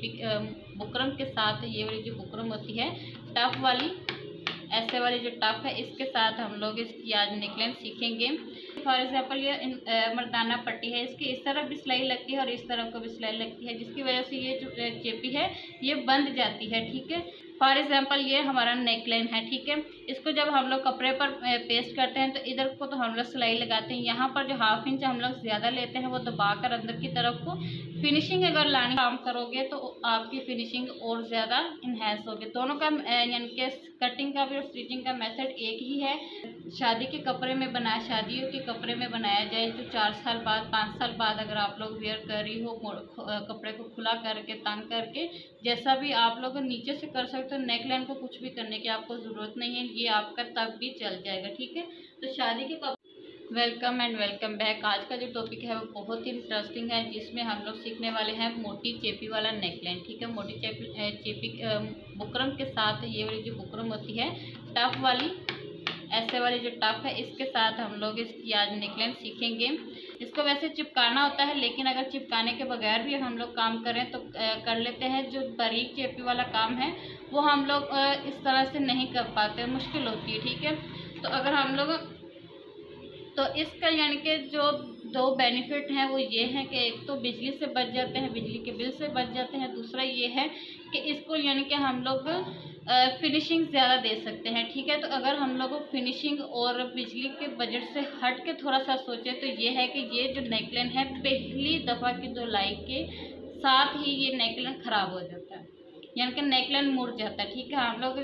चेपी buckram के साथ ये वाली जो बुकरम होती है टफ वाली, ऐसे वाली जो टफ है, इसके साथ हम लोग इसकी आज नेकलाइन सीखेंगे। फॉर एग्जाम्पल ये मर्दाना पट्टी है, इसकी इस तरफ भी सिलाई लगती है और इस तरफ को भी सिलाई लगती है, जिसकी वजह से ये जो चेपी है ये बंध जाती है। ठीक है, फॉर एग्जाम्पल ये हमारा नेकलाइन है। ठीक है, इसको जब हम लोग कपड़े पर पेस्ट करते हैं तो इधर को तो हम लोग सिलाई लगाते हैं, यहाँ पर जो 1/2 इंच हम लोग ज़्यादा लेते हैं वो दबाकर अंदर की तरफ को फिनिशिंग अगर लाने काम करोगे तो आपकी फिनिशिंग और ज़्यादा इन्हेंस होगी। दोनों का यानी कि कटिंग का भी और स्टिचिंग का मेथड एक ही है। शादी के कपड़े में बनाया, शादियों के कपड़े में बनाया जाए तो 4 साल बाद 5 साल बाद अगर आप लोग वेयर कर रही हो कपड़े को खुला करके तंग करके, जैसा भी आप लोग नीचे से कर सकते हो, नेकलाइन को कुछ भी करने की आपको ज़रूरत नहीं है, ये आपका तब भी चल जाएगा। ठीक है, तो शादी के वेलकम एंड वेलकम बैक। आज का जो टॉपिक है वो बहुत ही इंटरेस्टिंग है, जिसमें हम लोग सीखने वाले हैं मोटी चेपी वाला नेकलाइन। ठीक है, मोटी चेपी बुकरम के साथ ये वाली जो बुकरम होती है टफ वाली, ऐसे वाली जो टफ है, इसके साथ हम लोग इसकी आज नेकलाइन सीखेंगे। इसको वैसे चिपकाना होता है, लेकिन अगर चिपकाने के बगैर भी हम लोग काम करें तो कर लेते हैं। जो बारीक चेपी वाला काम है वो हम लोग इस तरह से नहीं कर पाते, मुश्किल होती है। ठीक है, तो अगर हम लोग तो इसका यानी कि जो 2 बेनिफिट हैं वो ये हैं कि एक तो बिजली से बच जाते हैं, बिजली के बिल से बच जाते हैं। दूसरा ये है कि इसको यानी कि हम लोग फिनिशिंग ज़्यादा दे सकते हैं। ठीक है, तो अगर हम लोग फिनिशिंग और बिजली के बजट से हट के थोड़ा सा सोचें तो ये है कि ये जो नेकलाइन है पहली दफ़ा की धुलाई के साथ ही ये नेकलाइन ख़राब हो जाता है, यानी कि नेकलाइन मुड़ जाता है। ठीक है, हम लोग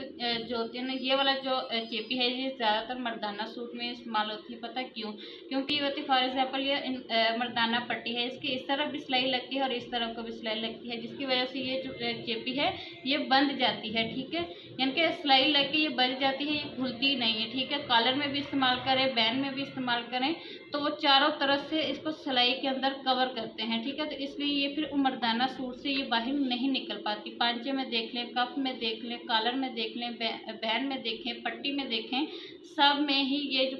जो होती है ना, ये वाला जो चेपी है ये ज़्यादातर मर्दाना सूट में इस्तेमाल होती है। पता क्यों? क्योंकि ये होती है फॉर एग्जाम्पल ये मर्दाना पट्टी है, इसकी इस तरफ भी सिलाई लगती है और इस तरफ को भी सिलाई लगती है, जिसकी वजह से ये जो चेपी है ये बंध जाती है। ठीक है, यानी कि सिलाई लग के ये बंध जाती है, ये खुलती नहीं है। ठीक है, कॉलर में भी इस्तेमाल करें, बैंड में भी इस्तेमाल करें तो वो चारों तरफ से इसको सिलाई के अंदर कवर करते हैं। ठीक है, तो इसलिए ये फिर मर्दाना सूट से ये बाहर नहीं निकल पाती। पांचे में देख लें, कफ में देख लें, कॉलर में देख लें, बैंड में देखें, पट्टी में देखें, सब में ही ये जो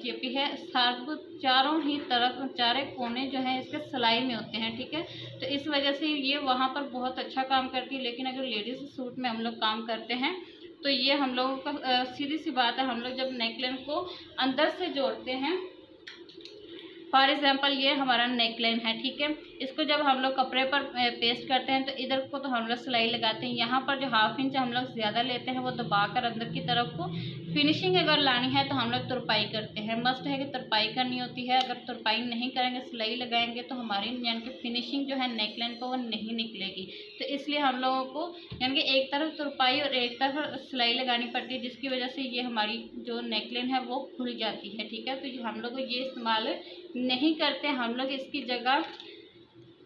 चेपी है सब चारों ही तरफ, चारे कोने जो हैं इसके सिलाई में होते हैं। ठीक है, तो इस वजह से ये वहाँ पर बहुत अच्छा काम करती है। लेकिन अगर लेडीज़ सूट में हम लोग काम करते हैं तो ये हम लोगों का सीधी सी बात है, हम लोग जब नेकलाइन को अंदर से जोड़ते हैं, फॉर एग्जाम्पल ये हमारा नेकलाइन है। ठीक है, इसको जब हम लोग कपड़े पर पेस्ट करते हैं तो इधर को तो हम लोग सिलाई लगाते हैं, यहाँ पर जो 1/2 इंच हम लोग ज़्यादा लेते हैं वो दबाकर अंदर की तरफ को फिनिशिंग अगर लानी है तो हम लोग तुरपाई करते हैं। मस्ट है कि तुरपाई करनी होती है, अगर तुरपाई नहीं करेंगे, सिलाई लगाएंगे तो हमारी यानी कि फिनिशिंग जो है नेकलाइन को वो नहीं निकलेगी। तो इसलिए हम लोगों को यानी कि एक तरफ तुरपाई और एक तरफ सिलाई लगानी पड़ती है, जिसकी वजह से ये हमारी जो नेकलाइन है वो खुल जाती है। ठीक है, तो हम लोग ये इस्तेमाल नहीं करते, हम लोग इसकी जगह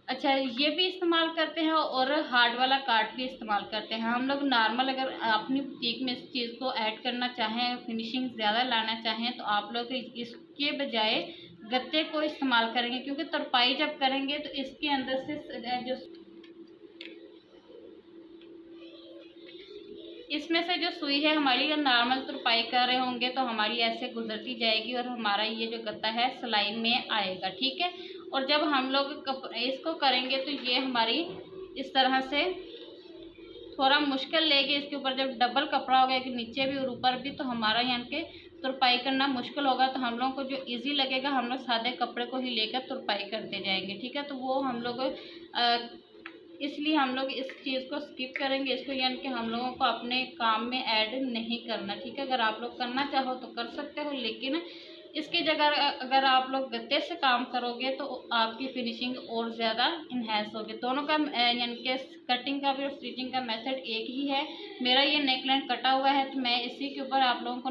अच्छा ये भी इस्तेमाल करते हैं और हार्ड वाला कार्ड भी इस्तेमाल करते हैं। हम लोग नॉर्मल अगर अपनी बुटीक में इस चीज़ को ऐड करना चाहें, फिनिशिंग ज़्यादा लाना चाहें तो आप लोग इसके बजाय गत्ते को इस्तेमाल करेंगे, क्योंकि तुरपाई जब करेंगे तो इसके अंदर से जो इसमें से जो सुई है हमारी, अगर नॉर्मल तुरपाई कर रहे होंगे तो हमारी ऐसे गुजरती जाएगी और हमारा ये जो गत्ता है सिलाई में आएगा। ठीक है, और जब हम लोग इसको करेंगे तो ये हमारी इस तरह से थोड़ा मुश्किल लेगी। इसके ऊपर जब डबल कपड़ा होगा कि नीचे भी और ऊपर भी, तो हमारा यानी कि तुरपाई करना मुश्किल होगा। तो हम लोगों को जो इजी लगेगा, हम लोग सादे कपड़े को ही लेकर तुरपाई करते जाएंगे। ठीक है, तो वो हम लोग इसलिए हम लोग इस चीज़ को स्किप करेंगे, इसको यानी कि हम लोगों को अपने काम में ऐड नहीं करना। ठीक है, अगर आप लोग करना चाहो तो कर सकते हो, लेकिन इसकी जगह अगर आप लोग गत्ते से काम करोगे तो आपकी फिनिशिंग और ज़्यादा इन्हेंस होगी। दोनों का यानी कि कटिंग का भी और स्टिचिंग का मेथड एक ही है। मेरा ये नेकलाइन कटा हुआ है तो मैं इसी के ऊपर आप लोगों को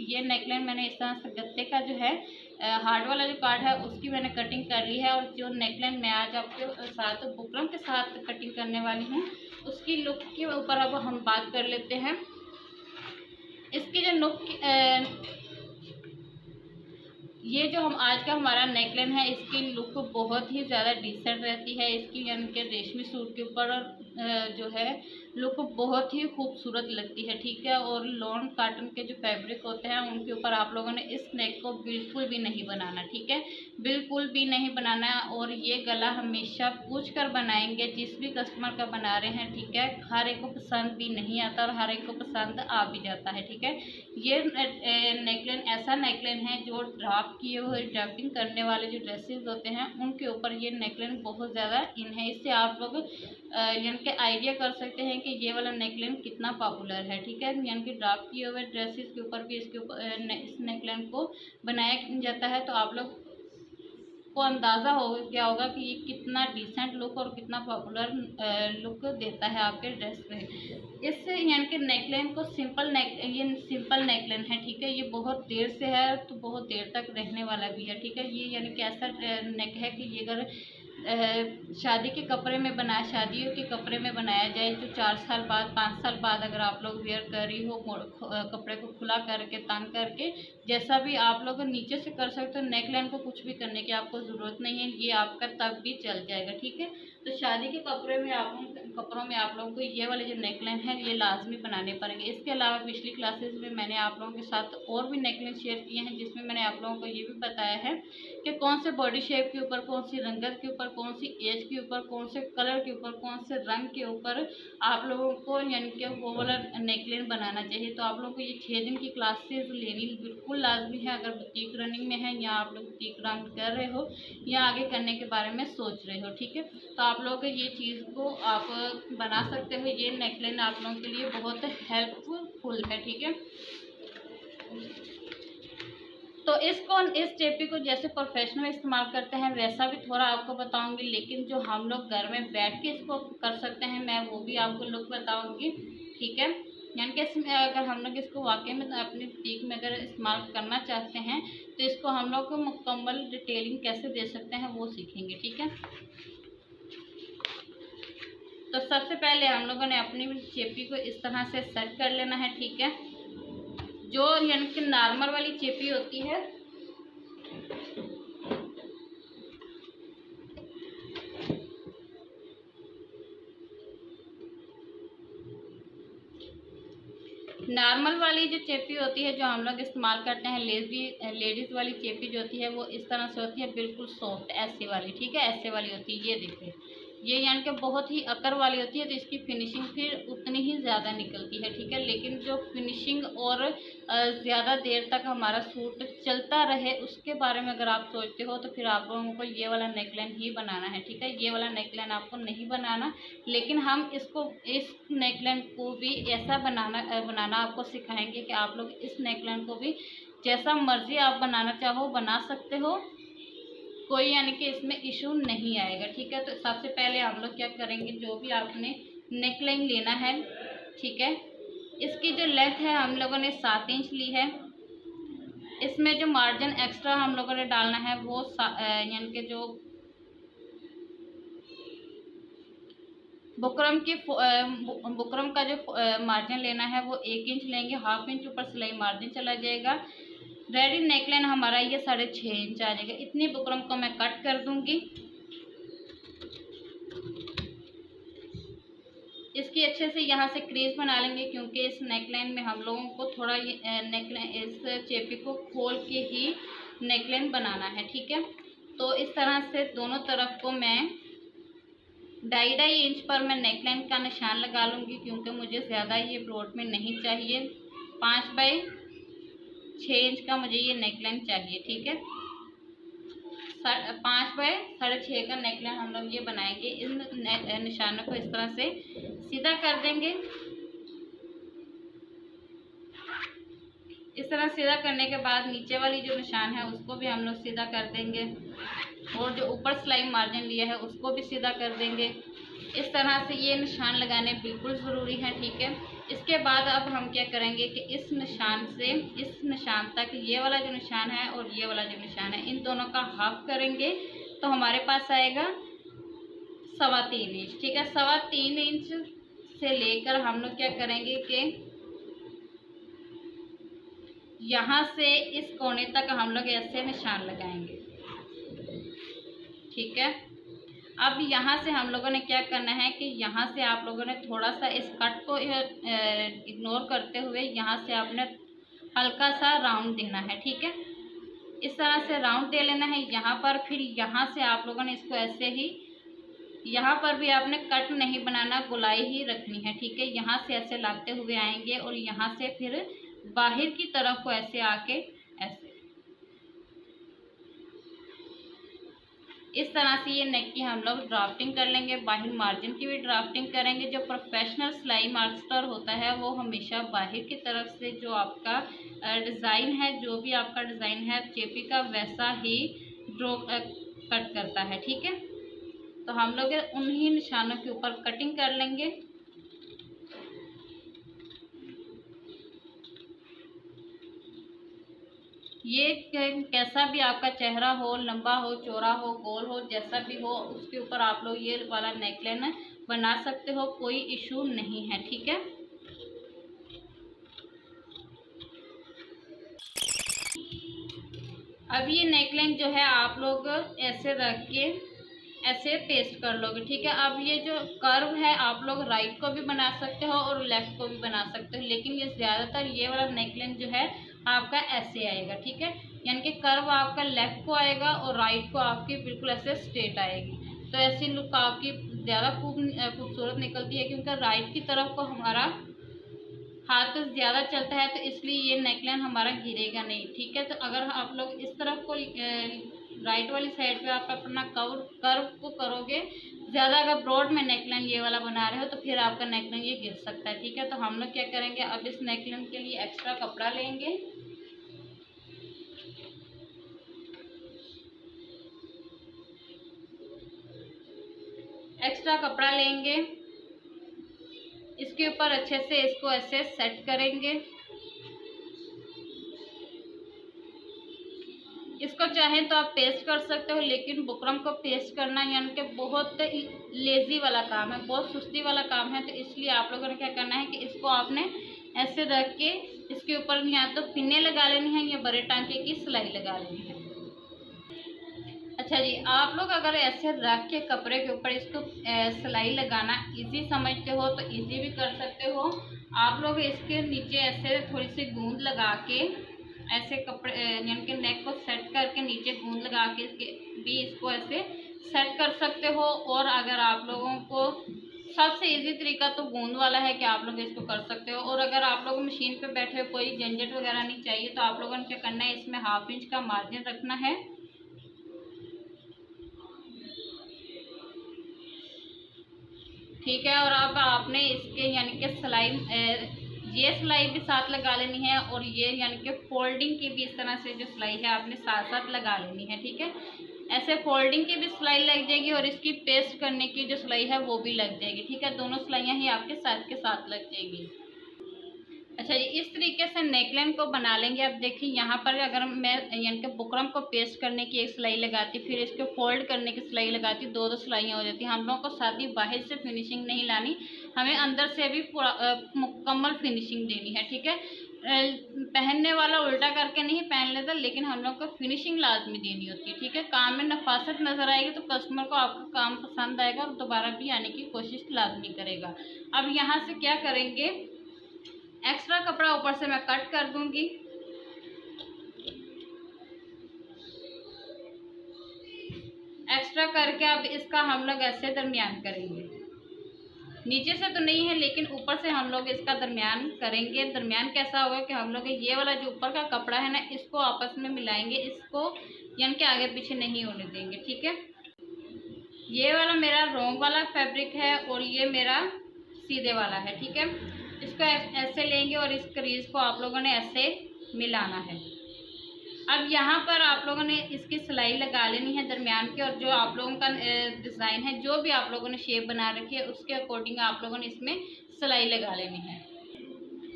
ये नेकलाइन मैंने इस तरह से गत्ते का जो है हार्ड वाला जो कार्ड है उसकी मैंने कटिंग कर ली है। और जो नेकलाइन मैं आज आपके साथ बुकरम के साथ कटिंग करने वाली हूँ उसकी लुक के ऊपर अब हम बात कर लेते हैं। इसकी जो ये जो हम आज का हमारा नेकलाइन है, इसकी लुक बहुत ही ज़्यादा डिसेंट रहती है। इसकी यानी कि रेशमी सूट के ऊपर जो है लुक बहुत ही खूबसूरत लगती है, ठीक है। और लॉन कॉटन के जो फैब्रिक होते हैं उनके ऊपर आप लोगों ने इस नेक को बिल्कुल भी नहीं बनाना, ठीक है, बिल्कुल भी नहीं बनाना। और ये गला हमेशा पूछ कर बनाएंगे जिस भी कस्टमर का बना रहे हैं, ठीक है। हर एक को पसंद भी नहीं आता और हर एक को पसंद आ भी जाता है, ठीक है। ये नेकलाइन ऐसा नेकलाइन है जो ड्राफ्ट किए हुए ड्राफ्टिंग करने वाले जो ड्रेसेस होते हैं उनके ऊपर ये नेकलाइन बहुत ज़्यादा इन है। इससे आप लोग यानी कि आइडिया कर सकते हैं कि ये वाला नेकलाइन कितना पॉपुलर है, ठीक है। यानी कि ड्राफ्ट किए हुए ड्रेसेस के ऊपर भी इसके ऊपर इस नेकलाइन को बनाया जाता है। तो आप लोग को अंदाज़ा हो क्या होगा कि ये कितना डिसेंट लुक और कितना पॉपुलर लुक देता है आपके ड्रेस पे। इससे यानी कि नेकलाइन को ये सिंपल नेकलाइन है, ठीक है। ये बहुत देर से है तो बहुत देर तक रहने वाला भी है, ठीक है। ये यानी कि ऐसा नेक है कि ये अगर शादी के कपड़े में बनाया शादियों के कपड़े में बनाया जाए तो 4 साल बाद 5 साल बाद अगर आप लोग वेयर कर रही हो कपड़े को खुला करके तंग करके जैसा भी आप लोग नीचे से कर सकते हो, नेकलाइन को कुछ भी करने की आपको ज़रूरत नहीं है, ये आपका तब भी चल जाएगा, ठीक है। तो शादी के कपड़े में कपड़ों में आप लोगों को ये वाले जो नेकलाइन है ये लाजमी बनाने पड़ेंगे। इसके अलावा पिछली क्लासेस में मैंने आप लोगों के साथ और भी नेकलाइन शेयर किए हैं जिसमें मैंने आप लोगों को ये भी बताया है कि कौन से बॉडी शेप के ऊपर, कौन सी रंगत के ऊपर, कौन सी एज के ऊपर, कौन से कलर के ऊपर, कौन से रंग के ऊपर आप लोगों को यानी कि वो वाला नेकलाइन बनाना चाहिए। तो आप लोगों को ये 6 दिन की क्लासेस लेनी बिल्कुल लाजमी है। अगर बुटीक रनिंग में है या आप लोग बुटीक रन कर रहे हो या आगे करने के बारे में सोच रहे हो, ठीक है, तो आप लोग ये चीज़ को आप बना सकते हो। ये नेकलाइन आप लोगों के लिए बहुत हेल्पफुल है, ठीक है। तो इस टेपी को जैसे प्रोफेशनल इस्तेमाल करते हैं वैसा भी थोड़ा आपको बताऊंगी, लेकिन जो हम लोग घर में बैठ के इसको कर सकते हैं मैं वो भी आपको लुक बताऊंगी, ठीक है। यानी कि इसमें अगर हम लोग इसको वाकई में अपनी बुटीक में अगर इस्तेमाल करना चाहते हैं तो इसको हम लोग को मुकम्मल डिटेलिंग कैसे दे सकते हैं वो सीखेंगे, ठीक है। तो सबसे पहले हम लोगों ने अपनी चेपी को इस तरह से सेट कर लेना है, ठीक है। जो यानी कि नॉर्मल वाली चेपी होती है नॉर्मल वाली जो चेपी होती है जो हम लोग इस्तेमाल करते हैं लेडीज़ वाली चेपी जो होती है वो इस तरह से होती है, बिल्कुल सॉफ्ट ऐसे वाली, ठीक है, ऐसे वाली होती है। ये देखिए ये यानी कि बहुत ही अकर वाली होती है तो इसकी फिनिशिंग फिर उतनी ही ज़्यादा निकलती है, ठीक है। लेकिन जो फिनिशिंग और ज़्यादा देर तक हमारा सूट चलता रहे उसके बारे में अगर आप सोचते हो तो फिर आप लोगों को ये वाला नेकलाइन ही बनाना है, ठीक है। ये वाला नेकलाइन आपको नहीं बनाना, लेकिन हम इस नेकलाइन को भी ऐसा बनाना आपको सिखाएंगे कि आप लोग इस नेकलाइन को भी जैसा मर्जी आप बनाना चाहो बना सकते हो, कोई यानी कि इसमें इशू नहीं आएगा, ठीक है। तो सबसे पहले हम लोग क्या करेंगे, जो भी आपने नेकलाइन लेना है, ठीक है, इसकी जो लेंथ है हम लोगों ने 7 इंच ली है। इसमें जो मार्जिन एक्स्ट्रा हम लोगों ने डालना है वो यानी कि जो बुकरम का जो मार्जिन लेना है वो 1 इंच लेंगे, 1/2 इंच ऊपर सिलाई मार्जिन चला जाएगा। रेडी नेकलाइन हमारा ये 6.5 इंच आ जाएगा। इतनी बुकरम को मैं कट कर दूंगी। इसकी अच्छे से यहाँ से क्रीज बना लेंगे क्योंकि इस नेकलाइन में हम लोगों को थोड़ा ये नेकलाइन इस चेपी को खोल के ही नेकलाइन बनाना है, ठीक है। तो इस तरह से दोनों तरफ को मैं 2.5 इंच पर मैं नेकलाइन का निशान लगा लूँगी क्योंकि मुझे ज़्यादा ये ब्रॉड में नहीं चाहिए। 5/6 इंच का मुझे ये नेकलाइन चाहिए, ठीक है। 5/6.5 का नेकलाइन हम लोग ये बनाएंगे। इन निशानों को इस तरह से सीधा कर देंगे। इस तरह सीधा करने के बाद नीचे वाली जो निशान है उसको भी हम लोग सीधा कर देंगे और जो ऊपर सिलाई मार्जिन लिया है उसको भी सीधा कर देंगे। इस तरह से ये निशान लगाने बिल्कुल ज़रूरी है, ठीक है। इसके बाद अब हम क्या करेंगे कि इस निशान से इस निशान तक ये वाला जो निशान है और ये वाला जो निशान है इन दोनों का हाफ करेंगे तो हमारे पास आएगा 3.25 इंच, ठीक है। 3.25 इंच से लेकर हम लोग क्या करेंगे कि यहाँ से इस कोने तक हम लोग ऐसे निशान लगाएंगे। ठीक है, अब यहाँ से हम लोगों ने क्या करना है कि यहाँ से आप लोगों ने थोड़ा सा इस कट को इग्नोर करते हुए यहाँ से आपने हल्का सा राउंड देना है। ठीक है, इस तरह से राउंड दे लेना है यहाँ पर। फिर यहाँ से आप लोगों ने इसको ऐसे ही, यहाँ पर भी आपने कट नहीं बनाना, गोलाई ही रखनी है। ठीक है, यहाँ से ऐसे लाते हुए आएंगे और यहाँ से फिर बाहर की तरफ को ऐसे आके ऐसे इस तरह से ये नेक की हम लोग ड्राफ्टिंग कर लेंगे। बाहर मार्जिन की भी ड्राफ्टिंग करेंगे। जो प्रोफेशनल सिलाई मास्टर होता है वो हमेशा बाहर की तरफ से जो आपका डिज़ाइन है, जो भी आपका डिज़ाइन है चेपी का, वैसा ही ड्रॉ कट करता है। ठीक है, तो हम लोग उन्हीं निशानों के ऊपर कटिंग कर लेंगे। ये कैसा भी आपका चेहरा हो, लंबा हो, चौड़ा हो, गोल हो, जैसा भी हो, उसके ऊपर आप लोग ये वाला नेकलाइन बना सकते हो, कोई इशू नहीं है। ठीक है, अब ये नेकलाइन जो है आप लोग ऐसे रख के ऐसे पेस्ट कर लोगे। ठीक है, अब ये जो कर्व है आप लोग राइट को भी बना सकते हो और लेफ्ट को भी बना सकते हो, लेकिन ये ज़्यादातर ये वाला नेकलाइन जो है आपका ऐसे आएगा। ठीक है, यानी कि कर्व आपका लेफ्ट को आएगा और राइट को आपकी बिल्कुल ऐसे स्ट्रेट आएगी। तो ऐसी लुक आपकी ज़्यादा खूबसूरत निकलती है, क्योंकि राइट की तरफ को हमारा हाथ ज़्यादा चलता है, तो इसलिए ये नेकलाइन हमारा गिरेगा नहीं। ठीक है, तो अगर आप लोग इस तरफ को राइट वाली साइड पे आप अपना कर्व को करोगे ज़्यादा, अगर ब्रॉड में नेकलाइन ये वाला बना रहे हो तो फिर आपका नेकलाइन ये गिर सकता है। ठीक है, तो हम लोग क्या करेंगे, अब इस नेकलाइन के लिए एक्स्ट्रा कपड़ा लेंगे। एक्स्ट्रा कपड़ा लेंगे, इसके ऊपर अच्छे से इसको ऐसे सेट करेंगे। इसको चाहें तो आप पेस्ट कर सकते हो, लेकिन बुकरम को पेस्ट करना यानी कि बहुत लेज़ी वाला काम है, बहुत सुस्ती वाला काम है। तो इसलिए आप लोगों ने क्या करना है कि इसको आपने ऐसे रख के इसके ऊपर या तो पिन्ने लगा लेनी है या बड़े टांके की सिलाई लगा लेनी है। अच्छा जी, आप लोग अगर ऐसे रख के कपड़े के ऊपर इसको सिलाई लगाना इजी समझते हो तो इजी भी कर सकते हो। आप लोग इसके नीचे ऐसे थोड़ी सी गूंद लगा के ऐसे कपड़े यानी कि नेक को सेट करके नीचे गूंद लगा के भी इसको ऐसे सेट कर सकते हो। और अगर आप लोगों को सबसे इजी तरीका तो गूंद वाला है कि आप लोग इसको कर सकते हो। और अगर आप लोग मशीन पे बैठे हो, कोई झंझट वगैरह नहीं चाहिए, तो आप लोगों ने क्या करना है, इसमें 1/2 इंच का मार्जिन रखना है। ठीक है, और अब आपने इसके यानी कि सिलाई ये सिलाई भी साथ लगा लेनी है और ये यानी कि फोल्डिंग की भी इस तरह से जो सिलाई है आपने साथ साथ लगा लेनी है। ठीक है, ऐसे फोल्डिंग की भी सिलाई लग जाएगी और इसकी पेस्ट करने की जो सिलाई है वो भी लग जाएगी। ठीक है, दोनों सिलाइयाँ ही आपके साथ के साथ लग जाएगी। अच्छा जी, इस तरीके से नेकलाइन को बना लेंगे। अब देखिए यहाँ पर अगर मैं यानी कि बुकरम को पेस्ट करने की एक सिलाई लगाती, फिर इसको फोल्ड करने की सिलाई लगाती, दो सिलाइयाँ हो जाती। हम लोगों को साथ ही बाहर से फिनिशिंग नहीं लानी, हमें अंदर से भी पूरा मुकम्मल फिनिशिंग देनी है। ठीक है, पहनने वाला उल्टा करके नहीं पहन लेता, लेकिन हम लोग को फिनिशिंग लाजमी देनी होती है। ठीक है, काम में नफासत नज़र आएगी तो कस्टमर को आपका काम पसंद आएगा और दोबारा भी आने की कोशिश लाजमी करेगा। अब यहाँ से क्या करेंगे, एक्स्ट्रा कपड़ा ऊपर से मैं कट कर दूंगी। एक्स्ट्रा करके अब इसका हम लोग ऐसे दरमियान करेंगे, नीचे से तो नहीं है लेकिन ऊपर से हम लोग इसका दरमियान करेंगे। दरमियान कैसा होगा कि हम लोग ये वाला जो ऊपर का कपड़ा है ना, इसको आपस में मिलाएंगे, इसको यानी कि आगे पीछे नहीं होने देंगे। ठीक है, ये वाला मेरा रोंग वाला फैब्रिक है और ये मेरा सीधे वाला है। ठीक है, इसको ऐसे लेंगे और इस क्रीज को आप लोगों ने ऐसे मिलाना है। अब यहाँ पर आप लोगों ने इसकी सिलाई लगा लेनी है दरमियान की, और जो आप लोगों का डिज़ाइन है, जो भी आप लोगों ने शेप बना रखी है, उसके अकॉर्डिंग आप लोगों ने इसमें सिलाई लगा लेनी है।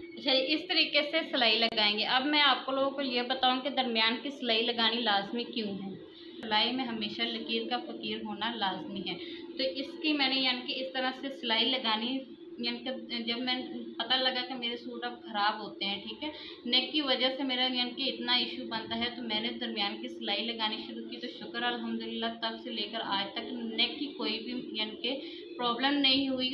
अच्छा, इस तरीके से सिलाई लगाएंगे। अब मैं आप लोगों को ये बताऊँ कि दरमियान की सिलाई लगानी लाजमी क्यों है। सिलाई में हमेशा लकीर का फ़कीर होना लाजमी है, तो इसकी मैंने यानी कि इस तरह से सिलाई लगानी यानी कि जब मैं पता लगा कि मेरे सूट अब ख़राब होते हैं, ठीक है, नेक की वजह से मेरा यानी कि इतना इशू बनता है, तो मैंने दरमियान की सिलाई लगानी शुरू की। तो शुक्र अल्हम्दुलिल्लाह तब से लेकर आज तक नेक की कोई भी यानी कि प्रॉब्लम नहीं हुई।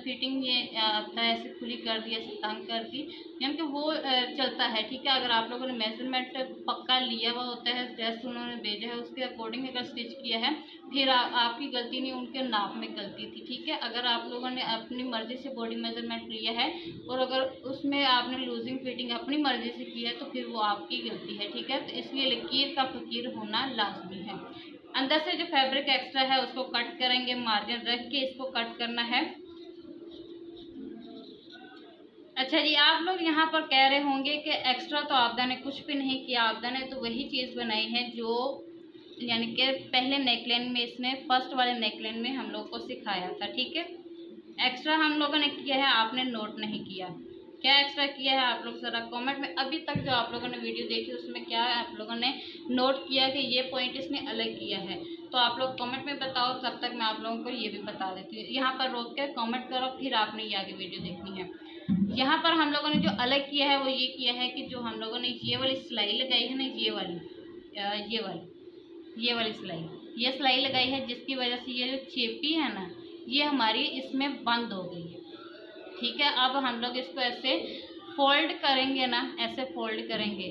फिटिंग ये अपना ऐसे खुली कर दी, ऐसे तंग कर दी, यानी कि वो चलता है, ठीक है। अगर आप लोगों ने मेजरमेंट पक्का लिया हुआ होता है, ड्रेस उन्होंने भेजा है उसके अकॉर्डिंग अगर स्टिच किया है, फिर आपकी गलती नहीं, उनके नाप में गलती थी, ठीक है। अगर आप लोगों ने अपनी मर्ज़ी से बॉडी मेजरमेंट लिया है और अगर उसमें आपने लूजिंग फिटिंग अपनी मर्ज़ी से की है, तो फिर वो आपकी गलती है, ठीक है। तो इसलिए लकीर का फ़कीर होना लाजमी है। अंदर से जो फैब्रिक एक्स्ट्रा है उसको कट करेंगे, मार्जिन रख के इसको कट करना है। अच्छा जी, आप लोग यहाँ पर कह रहे होंगे कि एक्स्ट्रा तो आपदा ने कुछ भी नहीं किया, आपदा ने तो वही चीज़ बनाई है जो यानी कि पहले नेकलाइन में, इसने फर्स्ट वाले नेकलाइन में हम लोग को सिखाया था, ठीक है। एक्स्ट्रा हम लोगों ने किया है, आपने नोट नहीं किया। क्या एक्स्ट्रा किया है आप लोग ज़रा कमेंट में, अभी तक जो आप लोगों ने वीडियो देखी उसमें क्या आप लोगों ने नोट किया कि ये पॉइंट इसने अलग किया है, तो आप लोग कमेंट में बताओ। तब तक मैं आप लोगों को ये भी बता देती हूँ। यहाँ पर रोक कर कमेंट करो, फिर आपने ये आगे वीडियो देखनी है। यहाँ पर हम लोगों ने जो अलग किया है वो ये किया है कि जो हम लोगों ने ये वाली सिलाई लगाई है ना, ये वाली सिलाई, ये सिलाई लगाई है, जिसकी वजह से ये जो चेपी है ना, ये हमारी इसमें बंद हो गई है, ठीक है। अब हम लोग इसको ऐसे फोल्ड करेंगे ना, ऐसे फोल्ड करेंगे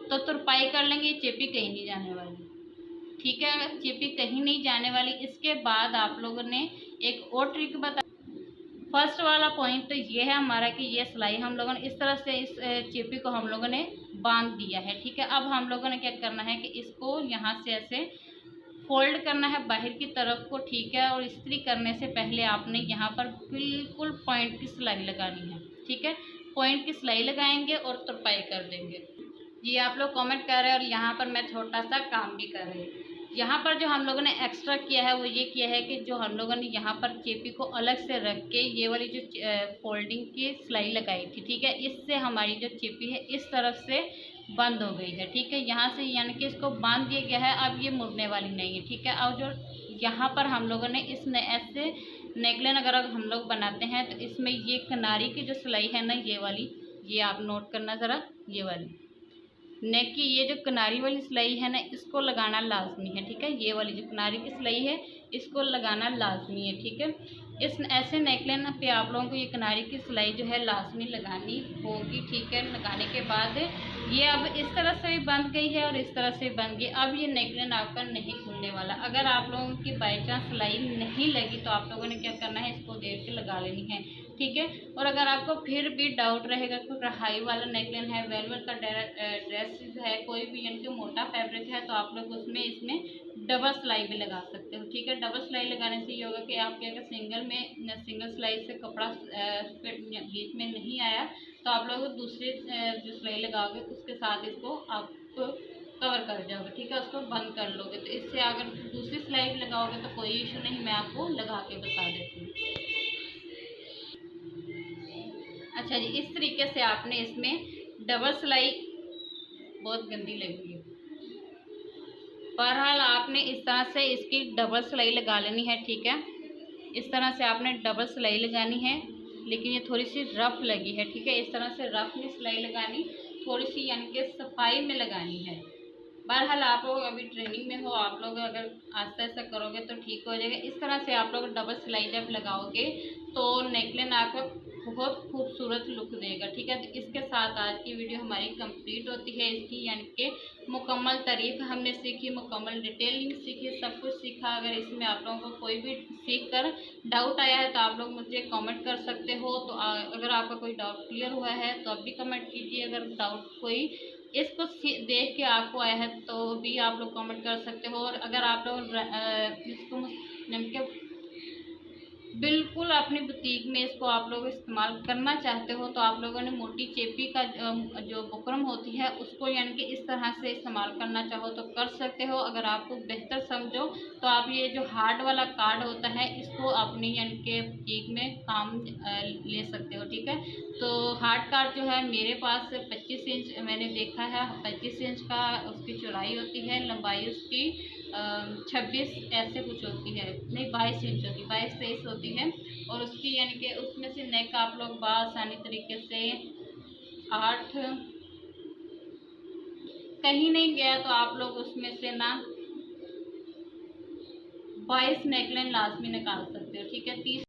तो तुरपाई कर लेंगे, चेपी कहीं नहीं जाने वाली, ठीक है। चेपी कहीं नहीं जाने वाली। इसके बाद आप लोगों ने एक और ट्रिक बता, फर्स्ट वाला पॉइंट तो ये है हमारा कि ये सिलाई हम लोगों ने इस तरह से इस चेपी को हम लोगों ने बांध दिया है, ठीक है। अब हम लोगों ने क्या करना है कि इसको यहाँ से ऐसे फोल्ड करना है बाहर की तरफ को, ठीक है। और इस्त्री करने से पहले आपने यहाँ पर बिल्कुल पॉइंट की सिलाई लगानी है, ठीक है। पॉइंट की सिलाई लगाएंगे और तुरपाई कर देंगे। जी आप लोग कमेंट कर रहे हैं और यहाँ पर मैं छोटा सा काम भी कर रही हूँ। यहाँ पर जो हम लोगों ने एक्स्ट्रा किया है वो ये किया है कि जो हम लोगों ने यहाँ पर चेपी को अलग से रख के ये वाली जो फोल्डिंग की सिलाई लगाई थी, ठीक है, इससे हमारी जो चेपी है इस तरफ से बंद हो गई है, ठीक है। यहाँ से यानी कि इसको बांध दिया गया है, अब ये मुड़ने वाली नहीं है, ठीक है। और जो यहाँ पर हम लोगों ने इस ऐसे नेकलाइन अगर हम लोग बनाते हैं तो इसमें ये किनारी की जो सिलाई है ना, ये वाली, ये आप नोट करना ज़रा, ये वाली नेक की ये जो किनारी वाली सिलाई है ना, इसको लगाना लाजमी है, ठीक है। ये वाली जो किनारी की सिलाई है इसको लगाना लाजमी है, ठीक है। इस ऐसे नेकलाइन पे आप लोगों को ये किनारी की सिलाई जो है लाजमी लगानी होगी, ठीक है। लगाने के बाद ये अब इस तरह से भी बंध गई है और इस तरह से बंध गई। अब ये नेकलाइन आपका नहीं खुलने वाला। अगर आप लोगों की बाई चांस सिलाई नहीं लगी तो आप लोगों ने क्या करना है, इसको देख के लगा लेनी है, ठीक है। और अगर आपको फिर भी डाउट रहेगा कि कढ़ाई वाला नेकलाइन है, वेलवेट का ड्रेस है, कोई भी यानी कि मोटा फैब्रिक है, तो आप लोग उसमें इसमें डबल सिलाई भी लगा सकते हो, ठीक है। डबल सिलाई लगाने से ये होगा कि आपके अगर सिंगल सिलाई से कपड़ा बीच में नहीं आया तो आप लोग दूसरे जो सिलाई लगाओगे उसके साथ इसको आप कवर कर जाओगे, ठीक है, उसको बंद कर लोगे। तो इससे अगर दूसरी सिलाई भी लगाओगे तो कोई इशू नहीं, मैं आपको लगा के बता देती हूँ। अच्छा जी, इस तरीके से आपने इसमें डबल सिलाई, बहुत गंदी लगी है, बहरहाल आपने इस तरह से इसकी डबल सिलाई लगा लेनी है, ठीक है। इस तरह से आपने डबल सिलाई लगानी है, लेकिन ये थोड़ी सी रफ लगी है, ठीक है। इस तरह से रफ में सिलाई लगानी, थोड़ी सी यानी कि सफाई में लगानी है। बहरहाल आप लोग अभी ट्रेनिंग में हो, आप लोग अगर आस्ते आस्ते करोगे तो ठीक हो जाएगा। इस तरह से आप लोग डबल सिलाई जब लगाओगे तो नेकलाइन आपको बहुत खूबसूरत लुक देगा, ठीक है। तो इसके साथ आज की वीडियो हमारी कंप्लीट होती है। इसकी यानी कि मुकम्मल तारीफ हमने सीखी, मुकम्मल डिटेलिंग सीखी, सब कुछ सीखा। अगर इसमें आप लोगों को कोई भी सीख कर डाउट आया है तो आप लोग मुझे कमेंट कर सकते हो। तो अगर आपका कोई डाउट क्लियर हुआ है तो आप भी कमेंट कीजिए। अगर डाउट कोई इसको देख के आपको आया है तो भी आप लोग कमेंट कर सकते हो। और अगर आप लोग इसको यानी कि बिल्कुल अपनी बुटीक में इसको आप लोग इस्तेमाल करना चाहते हो तो आप लोगों ने मोटी चेपी का जो बुकरम होती है उसको यानी कि इस तरह से इस्तेमाल करना चाहो तो कर सकते हो। अगर आपको बेहतर समझो तो आप ये जो हार्ड वाला कार्ड होता है इसको अपनी यानी कि बुटीक में काम ले सकते हो, ठीक है। तो हार्ड कार्ड जो है मेरे पास 25 इंच मैंने देखा है, 25 इंच का उसकी चौड़ाई होती है, लंबाई उसकी 26 ऐसे कुछ होती है, नहीं 22 इंच होती, 22-23 होती है। और उसकी यानी कि उसमें से नेक आप लोग बआसानी तरीके से 8 कहीं नहीं गया तो आप लोग उसमें से ना 22 नेकलाइन लाजमी निकाल सकते हो, ठीक है। 30